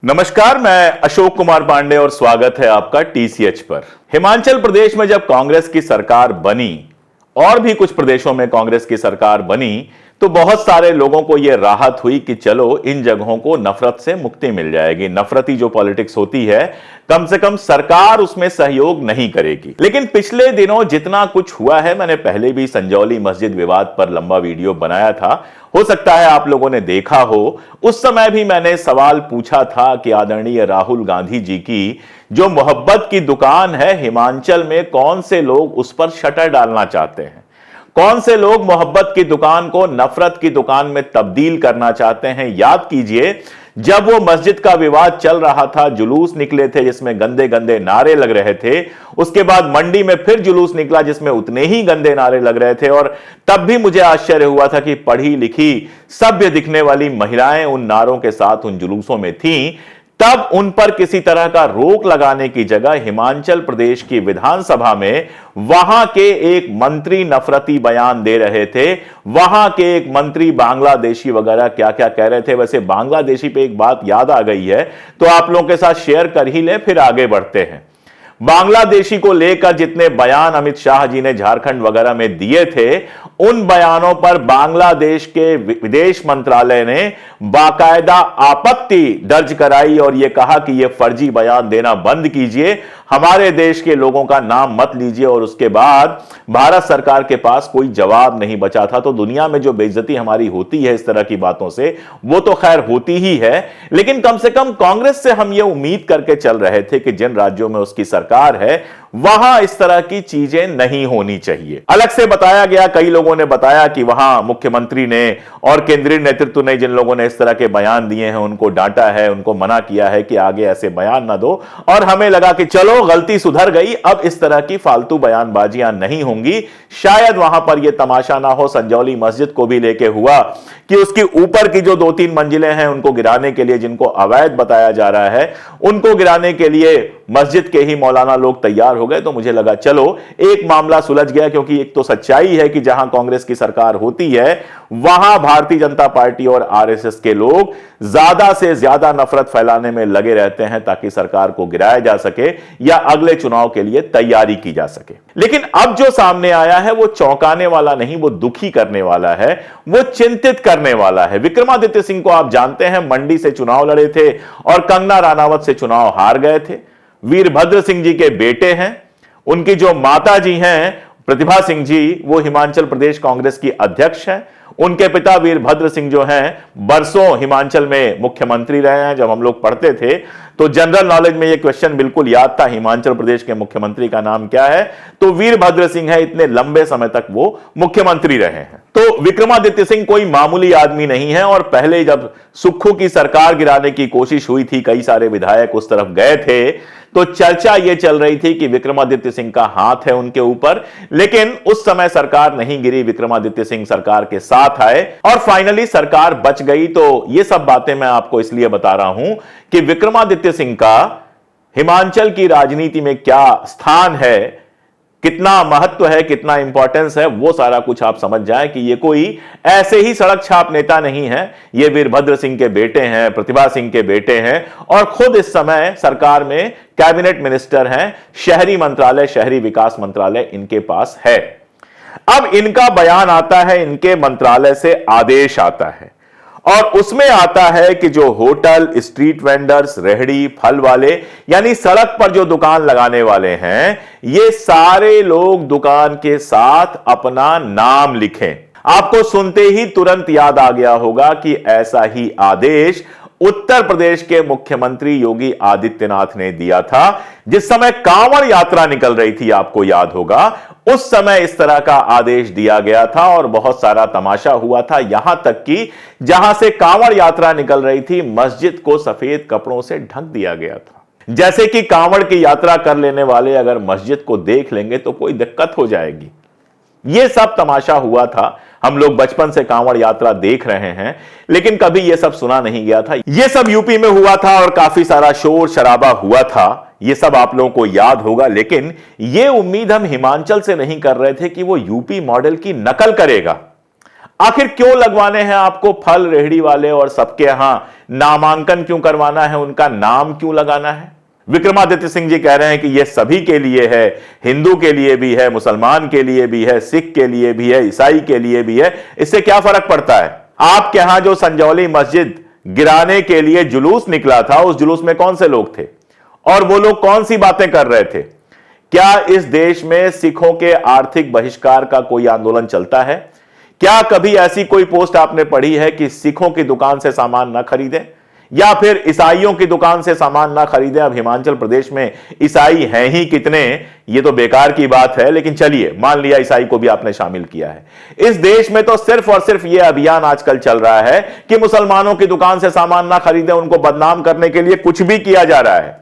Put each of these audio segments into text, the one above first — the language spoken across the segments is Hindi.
नमस्कार, मैं अशोक कुमार पांडे और स्वागत है आपका टीसीएच पर। हिमाचल प्रदेश में जब कांग्रेस की सरकार बनी और भी कुछ प्रदेशों में कांग्रेस की सरकार बनी तो बहुत सारे लोगों को यह राहत हुई कि चलो इन जगहों को नफरत से मुक्ति मिल जाएगी। नफरती जो पॉलिटिक्स होती है कम से कम सरकार उसमें सहयोग नहीं करेगी। लेकिन पिछले दिनों जितना कुछ हुआ है, मैंने पहले भी संजौली मस्जिद विवाद पर लंबा वीडियो बनाया था, हो सकता है आप लोगों ने देखा हो। उस समय भी मैंने सवाल पूछा था कि आदरणीय राहुल गांधी जी की जो मोहब्बत की दुकान है हिमाचल में, कौन से लोग उस पर शटर डालना चाहते हैं, कौन से लोग मोहब्बत की दुकान को नफरत की दुकान में तब्दील करना चाहते हैं। याद कीजिए, जब वो मस्जिद का विवाद चल रहा था, जुलूस निकले थे जिसमें गंदे गंदे नारे लग रहे थे। उसके बाद मंडी में फिर जुलूस निकला जिसमें उतने ही गंदे नारे लग रहे थे। और तब भी मुझे आश्चर्य हुआ था कि पढ़ी लिखी सभ्य दिखने वाली महिलाएं उन नारों के साथ उन जुलूसों में थीं। तब उन पर किसी तरह का रोक लगाने की जगह हिमाचल प्रदेश की विधानसभा में वहां के एक मंत्री नफरती बयान दे रहे थे। वहां के एक मंत्री बांग्लादेशी वगैरह क्या क्या कह रहे थे। वैसे बांग्लादेशी पे एक बात याद आ गई है तो आप लोगों के साथ शेयर कर ही ले, फिर आगे बढ़ते हैं। बांग्लादेशी को लेकर जितने बयान अमित शाह जी ने झारखंड वगैरह में दिए थे, उन बयानों पर बांग्लादेश के विदेश मंत्रालय ने बाकायदा आपत्ति दर्ज कराई और यह कहा कि यह फर्जी बयान देना बंद कीजिए, हमारे देश के लोगों का नाम मत लीजिए। और उसके बाद भारत सरकार के पास कोई जवाब नहीं बचा था। तो दुनिया में जो बेइज्जती हमारी होती है इस तरह की बातों से, वो तो खैर होती ही है, लेकिन कम से कम कांग्रेस से हम ये उम्मीद करके चल रहे थे कि जिन राज्यों में उसकी सरकार है वहां इस तरह की चीजें नहीं होनी चाहिए। अलग से बताया गया, कई लोगों ने बताया कि वहां मुख्यमंत्री ने और केंद्रीय नेतृत्व ने, जिन लोगों ने इस तरह के बयान दिए हैं, उनको डांटा है, उनको मना किया है कि आगे ऐसे बयान ना दो। और हमें लगा कि चलो गलती सुधर गई, अब इस तरह की फालतू बयानबाजियां नहीं होंगी। शायद वहां पर यह तमाशा ना हो संजौली मस्जिद को भी लेके हुआ कि उसकी ऊपर की जो 2-3 मंजिलें हैं उनको गिराने के लिए, जिनको अवैध बताया जा रहा है, उनको गिराने के लिए मस्जिद के ही मौलाना लोग तैयार हो गए। तो मुझे लगा चलो एक मामला सुलझ गया, क्योंकि एक तो सच्चाई है कि जहां कांग्रेस की सरकार होती है वहां भारतीय जनता पार्टी और आरएसएस के लोग ज्यादा से ज्यादा नफरत फैलाने में लगे रहते हैं ताकि सरकार को गिराया जा सके या अगले चुनाव के लिए तैयारी की जा सके। लेकिन अब जो सामने आया है वो चौंकाने वाला नहीं, वो दुखी करने वाला है, वो चिंतित करने वाला है। विक्रमादित्य सिंह को आप जानते हैं, मंडी से चुनाव लड़े थे और कंगना राणावत से चुनाव हार गए थे। वीरभद्र सिंह जी के बेटे हैं, उनकी जो माता जी हैं प्रतिभा सिंह जी, वो हिमाचल प्रदेश कांग्रेस की अध्यक्ष हैं। उनके पिता वीरभद्र सिंह जो हैं बरसों हिमाचल में मुख्यमंत्री रहे हैं। जब हम लोग पढ़ते थे तो जनरल नॉलेज में ये क्वेश्चन बिल्कुल याद था, हिमाचल प्रदेश के मुख्यमंत्री का नाम क्या है, तो वीरभद्र सिंह है। इतने लंबे समय तक वो मुख्यमंत्री रहे हैं। तो विक्रमादित्य सिंह कोई मामूली आदमी नहीं है। और पहले जब सुक्खू की सरकार गिराने की कोशिश हुई थी, कई सारे विधायक उस तरफ गए थे, तो चर्चा यह चल रही थी कि विक्रमादित्य सिंह का हाथ है उनके ऊपर। लेकिन उस समय सरकार नहीं गिरी, विक्रमादित्य सिंह सरकार के साथ आए और फाइनली सरकार बच गई। तो ये सब बातें मैं आपको इसलिए बता रहा हूं कि विक्रमादित्य सिंह का हिमाचल की राजनीति में क्या स्थान है, कितना महत्व है, कितना इंपॉर्टेंस है, वो सारा कुछ आप समझ जाएं कि ये कोई ऐसे ही सड़क छाप नेता नहीं है। ये वीरभद्र सिंह के बेटे हैं, प्रतिभा सिंह के बेटे हैं और खुद इस समय सरकार में कैबिनेट मिनिस्टर हैं। शहरी मंत्रालय, शहरी विकास मंत्रालय इनके पास है। अब इनका बयान आता है, इनके मंत्रालय से आदेश आता है और उसमें आता है कि जो होटल, स्ट्रीट वेंडर्स, रेहड़ी, फल वाले, यानी सड़क पर जो दुकान लगाने वाले हैं, ये सारे लोग दुकान के साथ अपना नाम लिखें। आपको सुनते ही तुरंत याद आ गया होगा कि ऐसा ही आदेश उत्तर प्रदेश के मुख्यमंत्री योगी आदित्यनाथ ने दिया था। जिस समय कांवड़ यात्रा निकल रही थी, आपको याद होगा, उस समय इस तरह का आदेश दिया गया था और बहुत सारा तमाशा हुआ था। यहां तक कि जहां से कांवड़ यात्रा निकल रही थी, मस्जिद को सफेद कपड़ों से ढक दिया गया था, जैसे कि कांवड़ की यात्रा कर लेने वाले अगर मस्जिद को देख लेंगे तो कोई दिक्कत हो जाएगी। यह सब तमाशा हुआ था। हम लोग बचपन से कांवड़ यात्रा देख रहे हैं, लेकिन कभी यह सब सुना नहीं गया था। यह सब यूपी में हुआ था और काफी सारा शोर शराबा हुआ था, यह सब आप लोगों को याद होगा। लेकिन यह उम्मीद हम हिमाचल से नहीं कर रहे थे कि वो यूपी मॉडल की नकल करेगा। आखिर क्यों लगवाने हैं आपको फल रेहड़ी वाले और सबके यहां नामांकन क्यों करवाना है, उनका नाम क्यों लगाना है? विक्रमादित्य सिंह जी कह रहे हैं कि यह सभी के लिए है, हिंदू के लिए भी है, मुसलमान के लिए भी है, सिख के लिए भी है, ईसाई के लिए भी है, इससे क्या फर्क पड़ता है? आपके यहां जो संजौली मस्जिद गिराने के लिए जुलूस निकला था, उस जुलूस में कौन से लोग थे और वो लोग कौन सी बातें कर रहे थे? क्या इस देश में सिखों के आर्थिक बहिष्कार का कोई आंदोलन चलता है? क्या कभी ऐसी कोई पोस्ट आपने पढ़ी है कि सिखों की दुकान से सामान ना खरीदें या फिर ईसाइयों की दुकान से सामान ना खरीदें? अब हिमाचल प्रदेश में ईसाई हैं ही कितने, ये तो बेकार की बात है, लेकिन चलिए मान लिया ईसाई को भी आपने शामिल किया है। इस देश में तो सिर्फ और सिर्फ यह अभियान आजकल चल रहा है कि मुसलमानों की दुकान से सामान ना खरीदें, उनको बदनाम करने के लिए कुछ भी किया जा रहा है।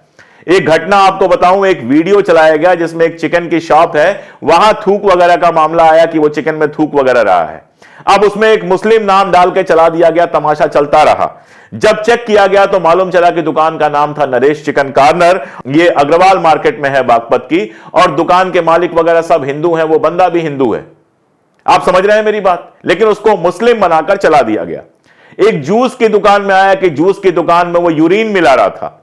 एक घटना आपको बताऊं, एक वीडियो चलाया गया जिसमें एक चिकन की शॉप है, वहां थूक वगैरह का मामला आया कि वो चिकन में थूक वगैरह रहा है। अब उसमें एक मुस्लिम नाम डाल के चला दिया गया, तमाशा चलता रहा। जब चेक किया गया तो मालूम चला कि दुकान का नाम था नरेश चिकन कॉर्नर, ये अग्रवाल मार्केट में है बागपत की, और दुकान के मालिक वगैरह सब हिंदू हैं, वो बंदा भी हिंदू है। आप समझ रहे हैं मेरी बात? लेकिन उसको मुस्लिम बनाकर चला दिया गया। एक जूस की दुकान में आया कि जूस की दुकान में वो यूरिन मिला रहा था।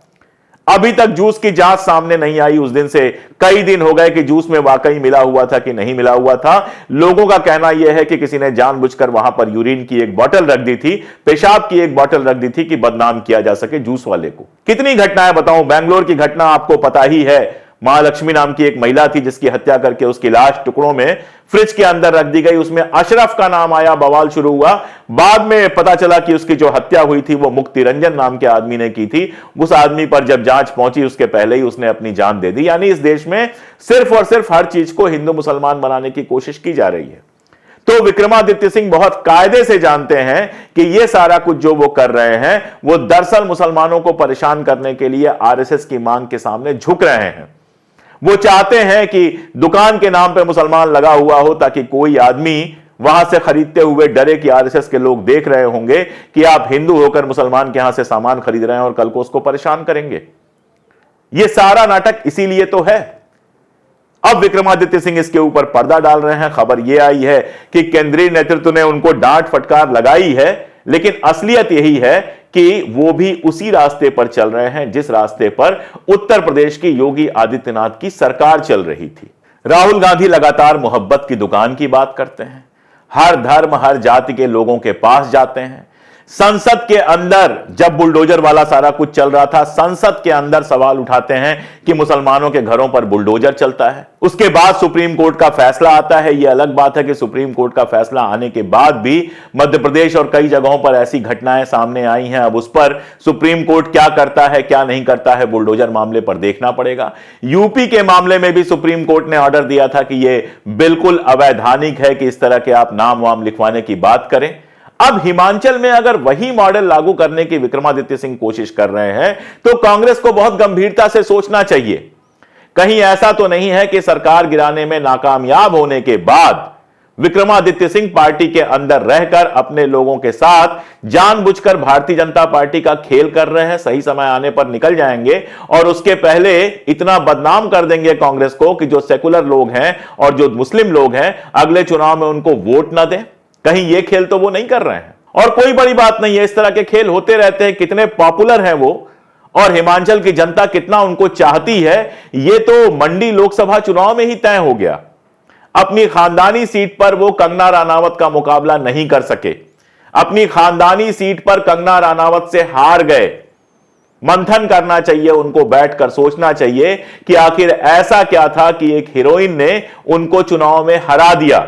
अभी तक जूस की जांच सामने नहीं आई। उस दिन से कई दिन हो गए कि जूस में वाकई मिला हुआ था कि नहीं मिला हुआ था। लोगों का कहना यह है कि किसी ने जानबूझकर वहां पर यूरिन की एक बोतल रख दी थी, पेशाब की एक बोतल रख दी थी कि बदनाम किया जा सके जूस वाले को। कितनी घटनाएं बताऊं, बेंगलोर की घटना आपको पता ही है। महालक्ष्मी नाम की एक महिला थी जिसकी हत्या करके उसकी लाश टुकड़ों में फ्रिज के अंदर रख दी गई। उसमें अशरफ का नाम आया, बवाल शुरू हुआ। बाद में पता चला कि उसकी जो हत्या हुई थी वो मुक्ति रंजन नाम के आदमी ने की थी। उस आदमी पर जब जांच पहुंची उसके पहले ही उसने अपनी जान दे दी। यानी इस देश में सिर्फ और सिर्फ हर चीज को हिंदू मुसलमान बनाने की कोशिश की जा रही है। तो विक्रमादित्य सिंह बहुत कायदे से जानते हैं कि यह सारा कुछ जो वो कर रहे हैं वो दरअसल मुसलमानों को परेशान करने के लिए आरएसएस की मांग के सामने झुक रहे हैं। वो चाहते हैं कि दुकान के नाम पे मुसलमान लगा हुआ हो ताकि कोई आदमी वहां से खरीदते हुए डरे कि आरएसएस के लोग देख रहे होंगे कि आप हिंदू होकर मुसलमान के यहां से सामान खरीद रहे हैं और कल को उसको परेशान करेंगे। ये सारा नाटक इसीलिए तो है। अब विक्रमादित्य सिंह इसके ऊपर पर्दा डाल रहे हैं। खबर यह आई है कि केंद्रीय नेतृत्व ने उनको डांट फटकार लगाई है, लेकिन असलियत यही है कि वो भी उसी रास्ते पर चल रहे हैं जिस रास्ते पर उत्तर प्रदेश की योगी आदित्यनाथ की सरकार चल रही थी। राहुल गांधी लगातार मोहब्बत की दुकान की बात करते हैं, हर धर्म हर जाति के लोगों के पास जाते हैं। संसद के अंदर जब बुलडोजर वाला सारा कुछ चल रहा था, संसद के अंदर सवाल उठाते हैं कि मुसलमानों के घरों पर बुलडोजर चलता है। उसके बाद सुप्रीम कोर्ट का फैसला आता है। यह अलग बात है कि सुप्रीम कोर्ट का फैसला आने के बाद भी मध्य प्रदेश और कई जगहों पर ऐसी घटनाएं सामने आई हैं। अब उस पर सुप्रीम कोर्ट क्या करता है क्या नहीं करता है, बुलडोजर मामले पर देखना पड़ेगा। यूपी के मामले में भी सुप्रीम कोर्ट ने ऑर्डर दिया था कि यह बिल्कुल अवैधानिक है कि इस तरह के आप नाम वाम लिखवाने की बात करें। अब हिमाचल में अगर वही मॉडल लागू करने की विक्रमादित्य सिंह कोशिश कर रहे हैं तो कांग्रेस को बहुत गंभीरता से सोचना चाहिए। कहीं ऐसा तो नहीं है कि सरकार गिराने में नाकामयाब होने के बाद विक्रमादित्य सिंह पार्टी के अंदर रहकर अपने लोगों के साथ जानबूझकर भारतीय जनता पार्टी का खेल कर रहे हैं, सही समय आने पर निकल जाएंगे और उसके पहले इतना बदनाम कर देंगे कांग्रेस को कि जो सेकुलर लोग हैं और जो मुस्लिम लोग हैं अगले चुनाव में उनको वोट ना दें। कहीं ये खेल तो वो नहीं कर रहे हैं और कोई बड़ी बात नहीं है। इस तरह के खेल होते रहते हैं। कितने पॉपुलर हैं वो और हिमाचल की जनता कितना उनको चाहती है, ये तो मंडी लोकसभा चुनाव में ही तय हो गया। अपनी खानदानी सीट पर वो कंगना रनावत का मुकाबला नहीं कर सके। अपनी खानदानी सीट पर कंगना रनावत से हार गए। मंथन करना चाहिए उनको, बैठकर सोचना चाहिए कि आखिर ऐसा क्या था कि एक हीरोइन ने उनको चुनाव में हरा दिया।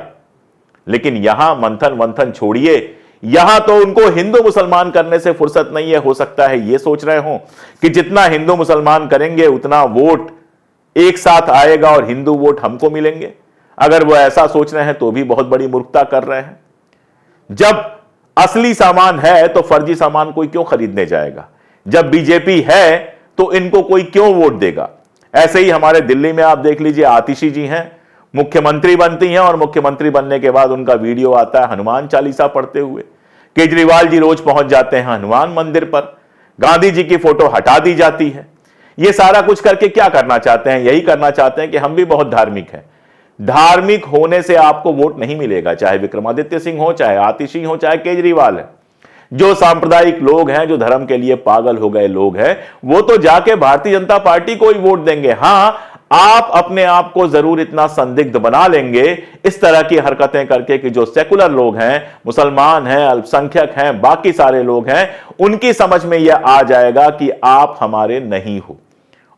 लेकिन यहां मंथन छोड़िए, यहां तो उनको हिंदू मुसलमान करने से फुर्सत नहीं है। हो सकता है ये सोच रहे हो कि जितना हिंदू मुसलमान करेंगे उतना वोट एक साथ आएगा और हिंदू वोट हमको मिलेंगे। अगर वो ऐसा सोच रहे हैं तो भी बहुत बड़ी मूर्खता कर रहे हैं। जब असली सामान है तो फर्जी सामान कोई क्यों खरीदने जाएगा? जब बीजेपी है तो इनको कोई क्यों वोट देगा? ऐसे ही हमारे दिल्ली में आप देख लीजिए, आतिशी जी हैं, मुख्यमंत्री बनती हैं और मुख्यमंत्री बनने के बाद उनका वीडियो आता है हनुमान चालीसा पढ़ते हुए। केजरीवाल जी रोज पहुंच जाते हैं हनुमान मंदिर पर, गांधी जी की फोटो हटा दी जाती है। ये सारा कुछ करके क्या करना चाहते हैं? यही करना चाहते हैं कि हम भी बहुत धार्मिक हैं। धार्मिक होने से आपको वोट नहीं मिलेगा, चाहे विक्रमादित्य सिंह हो, चाहे आतिशी हो, चाहे केजरीवाल है। जो सांप्रदायिक लोग हैं, जो धर्म के लिए पागल हो गए लोग हैं, वो तो जाके भारतीय जनता पार्टी को ही वोट देंगे। हां, आप अपने आप को जरूर इतना संदिग्ध बना लेंगे इस तरह की हरकतें करके कि जो सेकुलर लोग हैं, मुसलमान हैं, अल्पसंख्यक हैं, बाकी सारे लोग हैं, उनकी समझ में यह आ जाएगा कि आप हमारे नहीं हो।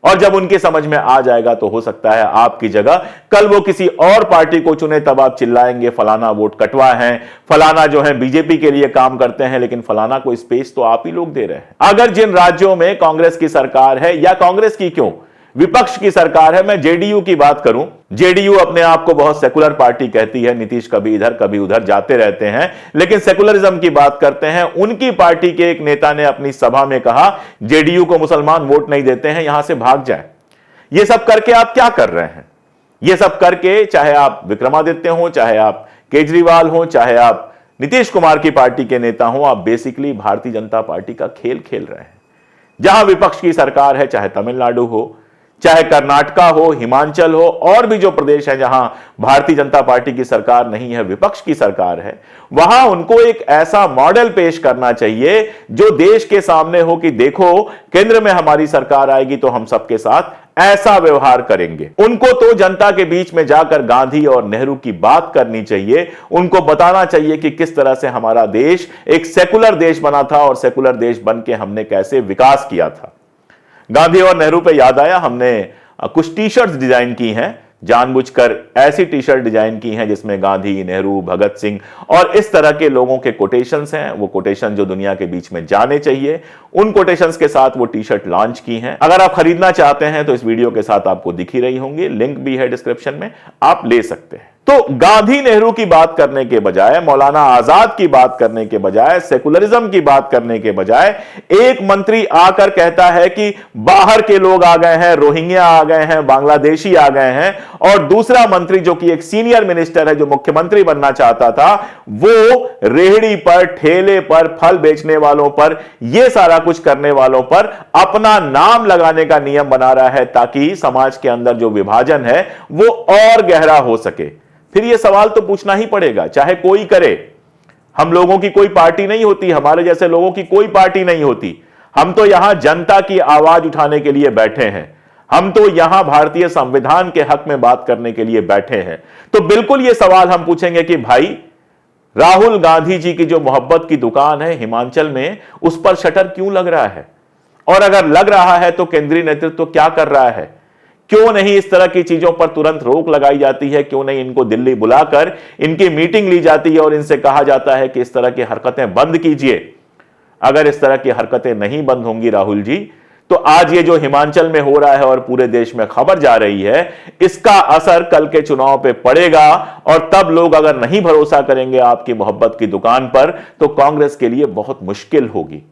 और जब उनकी समझ में आ जाएगा तो हो सकता है आपकी जगह कल वो किसी और पार्टी को चुने, तब आप चिल्लाएंगे फलाना वोट कटवा है, फलाना जो है बीजेपी के लिए काम करते हैं, लेकिन फलाना को स्पेस तो आप ही लोग दे रहे हैं। अगर जिन राज्यों में कांग्रेस की सरकार है, या कांग्रेस की क्यों, विपक्ष की सरकार है, मैं जेडीयू की बात करूं, जेडीयू अपने आप को बहुत सेकुलर पार्टी कहती है, नीतीश कभी इधर कभी उधर जाते रहते हैं, लेकिन सेकुलरिज्म की बात करते हैं। उनकी पार्टी के एक नेता ने अपनी सभा में कहा जेडीयू को मुसलमान वोट नहीं देते हैं, यहां से भाग जाए। यह सब करके आप क्या कर रहे हैं? यह सब करके, चाहे आप विक्रमादित्य हो, चाहे आप केजरीवाल हो, चाहे आप नीतीश कुमार की पार्टी के नेता हो, आप बेसिकली भारतीय जनता पार्टी का खेल खेल रहे हैं। जहां विपक्ष की सरकार है, चाहे तमिलनाडु हो, चाहे कर्नाटका हो, हिमाचल हो, और भी जो प्रदेश है जहां भारतीय जनता पार्टी की सरकार नहीं है, विपक्ष की सरकार है, वहां उनको एक ऐसा मॉडल पेश करना चाहिए जो देश के सामने हो कि देखो, केंद्र में हमारी सरकार आएगी तो हम सबके साथ ऐसा व्यवहार करेंगे। उनको तो जनता के बीच में जाकर गांधी और नेहरू की बात करनी चाहिए। उनको बताना चाहिए कि किस तरह से हमारा देश एक सेकुलर देश बना था और सेकुलर देश बन के हमने कैसे विकास किया था। गांधी और नेहरू पे याद आया, हमने कुछ टी शर्ट्स डिजाइन की हैं, जानबूझकर ऐसी टी शर्ट डिजाइन की हैं जिसमें गांधी, नेहरू, भगत सिंह और इस तरह के लोगों के कोटेशंस हैं। वो कोटेशन जो दुनिया के बीच में जाने चाहिए, उन कोटेशंस के साथ वो टी शर्ट लॉन्च की हैं। अगर आप खरीदना चाहते हैं तो इस वीडियो के साथ आपको दिख ही रही होंगी, लिंक भी है डिस्क्रिप्शन में, आप ले सकते हैं। तो गांधी नेहरू की बात करने के बजाय, मौलाना आजाद की बात करने के बजाय, सेकुलरिज्म की बात करने के बजाय, एक मंत्री आकर कहता है कि बाहर के लोग आ गए हैं, रोहिंग्या आ गए हैं, बांग्लादेशी आ गए हैं, और दूसरा मंत्री जो कि एक सीनियर मिनिस्टर है, जो मुख्यमंत्री बनना चाहता था, वो रेहड़ी पर, ठेले पर, फल बेचने वालों पर, यह सारा कुछ करने वालों पर अपना नाम लगाने का नियम बना रहा है ताकि समाज के अंदर जो विभाजन है वो और गहरा हो सके। फिर यह सवाल तो पूछना ही पड़ेगा, चाहे कोई करे। हम लोगों की कोई पार्टी नहीं होती, हमारे जैसे लोगों की कोई पार्टी नहीं होती। हम तो यहां जनता की आवाज उठाने के लिए बैठे हैं। हम तो यहां भारतीय संविधान के हक में बात करने के लिए बैठे हैं। तो बिल्कुल यह सवाल हम पूछेंगे कि भाई, राहुल गांधी जी की जो मोहब्बत की दुकान है हिमाचल में, उस पर शटर क्यों लग रहा है? और अगर लग रहा है तो केंद्रीय नेतृत्व क्या कर रहा है? क्यों नहीं इस तरह की चीजों पर तुरंत रोक लगाई जाती है? क्यों नहीं इनको दिल्ली बुलाकर इनकी मीटिंग ली जाती है और इनसे कहा जाता है कि इस तरह की हरकतें बंद कीजिए? अगर इस तरह की हरकतें नहीं बंद होंगी राहुल जी, तो आज ये जो हिमाचल में हो रहा है और पूरे देश में खबर जा रही है, इसका असर कल के चुनाव पे पड़ेगा। और तब लोग अगर नहीं भरोसा करेंगे आपकी मोहब्बत की दुकान पर, तो कांग्रेस के लिए बहुत मुश्किल होगी।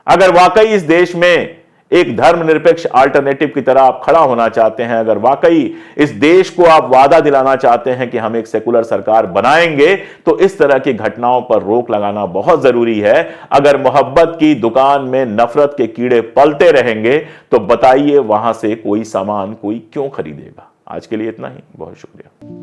अगर वाकई इस देश में एक धर्मनिरपेक्ष अल्टरनेटिव की तरह आप खड़ा होना चाहते हैं, अगर वाकई इस देश को आप वादा दिलाना चाहते हैं कि हम एक सेकुलर सरकार बनाएंगे, तो इस तरह की घटनाओं पर रोक लगाना बहुत जरूरी है। अगर मोहब्बत की दुकान में नफरत के कीड़े पलते रहेंगे तो बताइए वहां से कोई सामान कोई क्यों खरीदेगा? आज के लिए इतना ही, बहुत शुक्रिया।